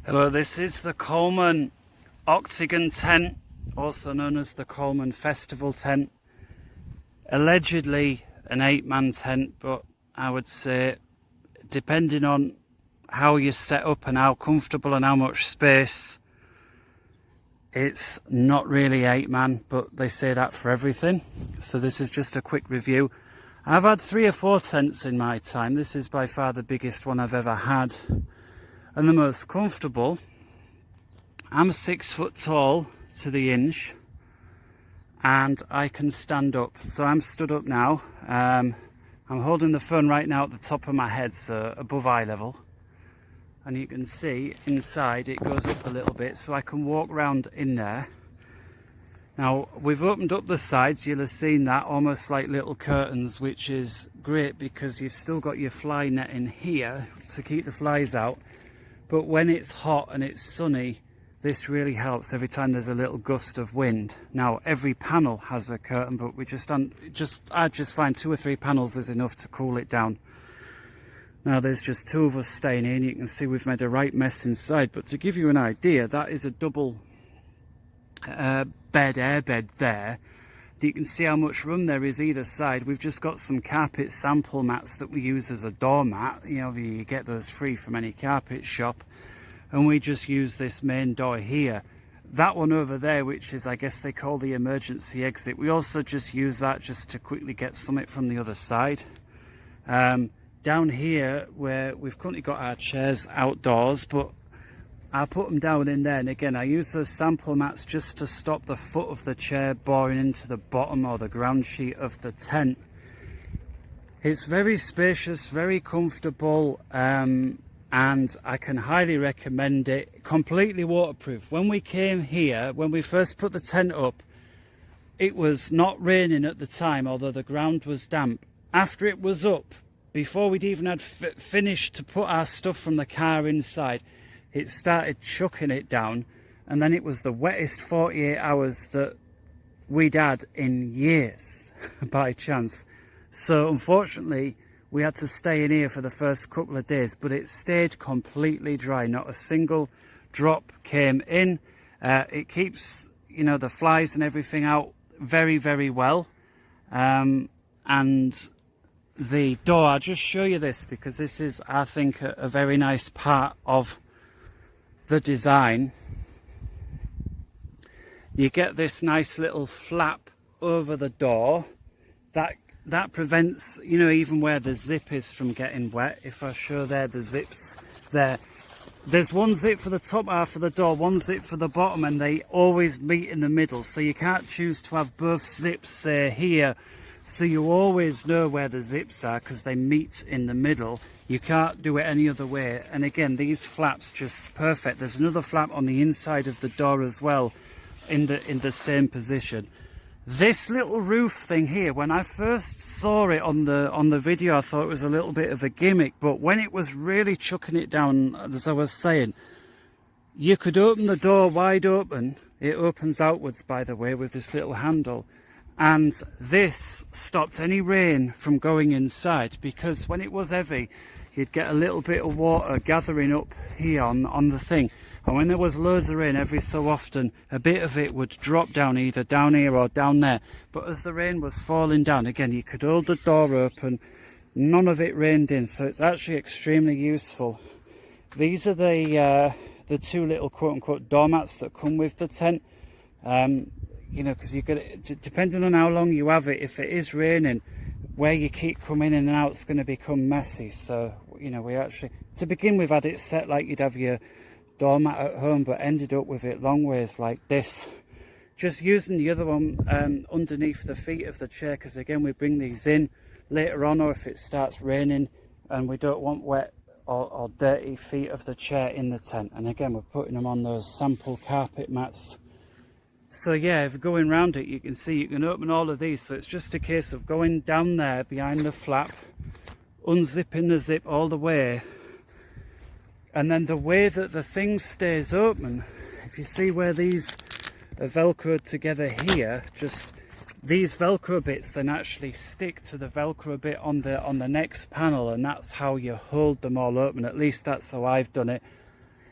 Hello, this is the Coleman Octagon tent, also known as the Coleman Festival tent. Allegedly an 8-man tent, but I would say, depending on how you're set up and how comfortable and how much space, it's not really 8-man, but they say that for everything. So this is just a quick review. I've had 3 or 4 tents in my time. This is by far the biggest one I've ever had and the most comfortable. I'm 6 foot tall to the inch and I can stand up, so I'm stood up now. I'm holding the phone right now at the top of my head, so above eye level, and you can see inside it goes up a little bit, so I can walk around in there. Now we've opened up the sides, you'll have seen that, almost like little curtains, which is great because you've still got your fly net in here to keep the flies out. But when it's hot and it's sunny, this really helps every time there's a little gust of wind. Now, every panel has a curtain, but I just find 2 or 3 panels is enough to cool it down. Now, there's just 2 of us staying in. You can see we've made a right mess inside. But to give you an idea, that is a double airbed there. You can see how much room there is either side. We've just got some carpet sample mats that we use as a doormat. You know, you get those free from any carpet shop. And we just use this main door here. That one over there, which is, I guess they call the emergency exit, we also just use that just to quickly get something from the other side. Down here, where we've currently got our chairs outdoors, but I put them down in there, and again I use those sample mats just to stop the foot of the chair boring into the bottom or the ground sheet of the tent. It's very spacious, very comfortable, and I can highly recommend it. Completely waterproof. When we came here, when we first put the tent up, it was not raining at the time, although the ground was damp. After it was up, before we'd even had finished to put our stuff from the car inside, it started chucking it down, and then it was the wettest 48 hours that we'd had in years by chance. So unfortunately we had to stay in here for the first couple of days, but it stayed completely dry. Not a single drop came in. It keeps, you know, the flies and everything out very, very well. And the door, I'll just show you this because this is, I think, a very nice part of the design. You get this nice little flap over the door that prevents, you know, even where the zip is from getting wet. If I show there the zips there, there's one zip for the top half of the door, one zip for the bottom, and they always meet in the middle, so you can't choose to have both zips here, so you always know where the zips are because they meet in the middle. You can't do it any other way. And again, these flaps just perfect. There's another flap on the inside of the door as well, in the same position. This little roof thing here, when I first saw it on the video, I thought it was a little bit of a gimmick, but when it was really chucking it down, as I was saying, you could open the door wide open. It opens outwards, by the way, with this little handle, and this stopped any rain from going inside, because when it was heavy, you'd get a little bit of water gathering up here on the thing. And when there was loads of rain, every so often, a bit of it would drop down, either down here or down there. But as the rain was falling down, again, you could hold the door open. None of it rained in, so it's actually extremely useful. These are the 2 little quote-unquote doormats that come with the tent. You know, because you got, depending on how long you have it, if it is raining, where you keep coming in and out is going to become messy. So, you know, we actually, to begin with, had it set like you'd have your doormat at home, but ended up with it long ways like this, just using the other one underneath the feet of the chair, because again we bring these in later on, or if it starts raining and we don't want wet or dirty feet of the chair in the tent. And again, we're putting them on those sample carpet mats. So yeah, if you're going around it, you can see you can open all of these, so it's just a case of going down there behind the flap, unzipping the zip all the way. And then the way that the thing stays open, if you see where these are velcroed together here, just these velcro bits then actually stick to the velcro bit on the next panel, and that's how you hold them all open. At least that's how I've done it.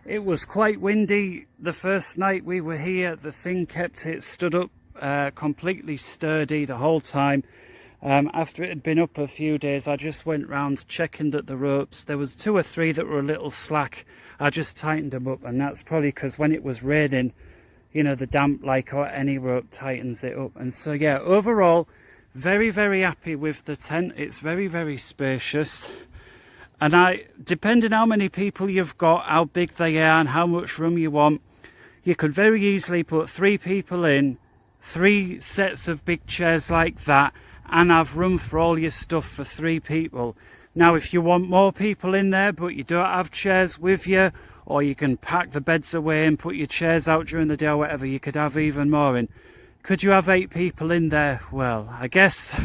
It was quite windy the first night we were here. The thing kept it stood up completely sturdy the whole time. After it had been up a few days, I just went round checking that the ropes, there was 2 or 3 that were a little slack. I just tightened them up, and that's probably because when it was raining, you know, the damp, like any rope, tightens it up. And so yeah, overall, very, very happy with the tent. It's very, very spacious. And depending how many people you've got, how big they are and how much room you want, you could very easily put 3 people in, 3 sets of big chairs like that, and have room for all your stuff for 3 people. Now, if you want more people in there, but you don't have chairs with you, or you can pack the beds away and put your chairs out during the day or whatever, you could have even more in. Could you have 8 people in there? Well, I guess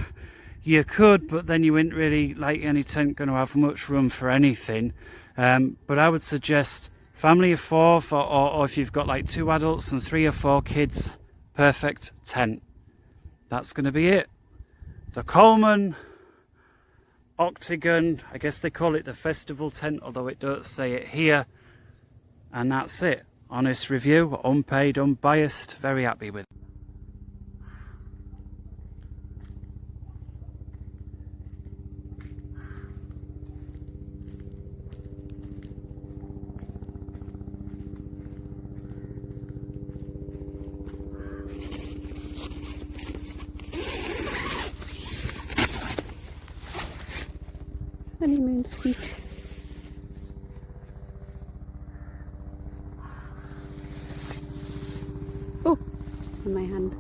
you could, but then you wouldn't really, like any tent, going to have much room for anything. But I would suggest family of 4, or if you've got like 2 adults and 3 or 4 kids, perfect tent. That's going to be it. The Coleman Octagon, I guess they call it the festival tent, although it don't say it here. And that's it. Honest review, unpaid, unbiased, very happy with it. Honeymoon suite. Oh, on my hand.